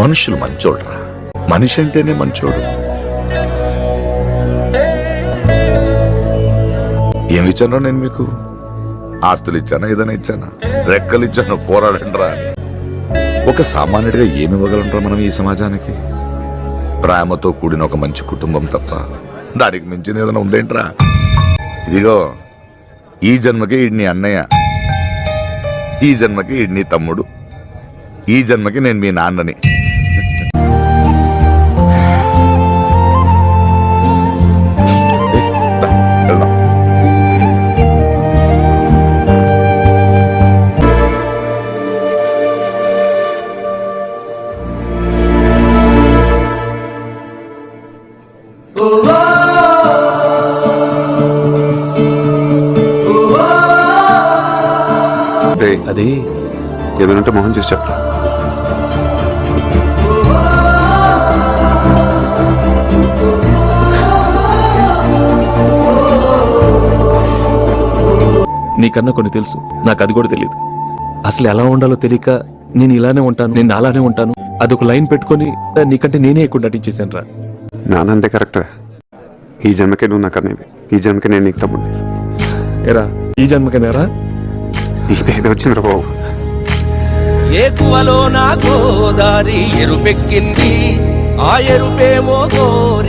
మనుషులు మంచోడ్రా. మనిషి అంటేనే మంచోడు. ఏమి ఇచ్చానో నేను మీకు? ఆస్తులు ఇచ్చానా? ఏదైనా ఇచ్చానా? రెక్కలు ఇచ్చాను, పోరాడండ్రా. ఒక సామాన్యుడిగా ఏమి ఇవ్వగలంరా మనం ఈ సమాజానికి? ప్రేమతో కూడిన ఒక మంచి కుటుంబం తప్ప దానికి మించింది ఏదైనా ఉందేంట్రా? ఇదిగో, ఈ జన్మకి ఈడ్ని అన్నయ్య, ఈ జన్మకి ఈడ్ని తమ్ముడు, ఈ జన్మకి నేను మీ నాన్నని. అది ఏదైనా మొహం చూసి చెప్పరా. నీకన్నా కొన్ని తెలుసు, నాకు అది కూడా తెలియదు. అసలు ఎలా ఉండాలో తెలియక నేను ఇలానే ఉంటాను, నేను అలానే ఉంటాను, అదొక లైన్ పెట్టుకొని నీకంటే నేనే ఎక్కువ నటించేశాను రా. నానంతే కరెక్టా. ఈ జన్మకే నువ్వు నాకు అన్నవి, ఈ జన్మకే నేను నీకు తమ్ముడిని. ఎరా ఈ జన్మకేనేరా? ఇదేదో వచ్చిందిరా బాబు. ఏకువలో నా గోదారి ఎరుపెక్కింది, ఆ ఎరుపేమో గోరి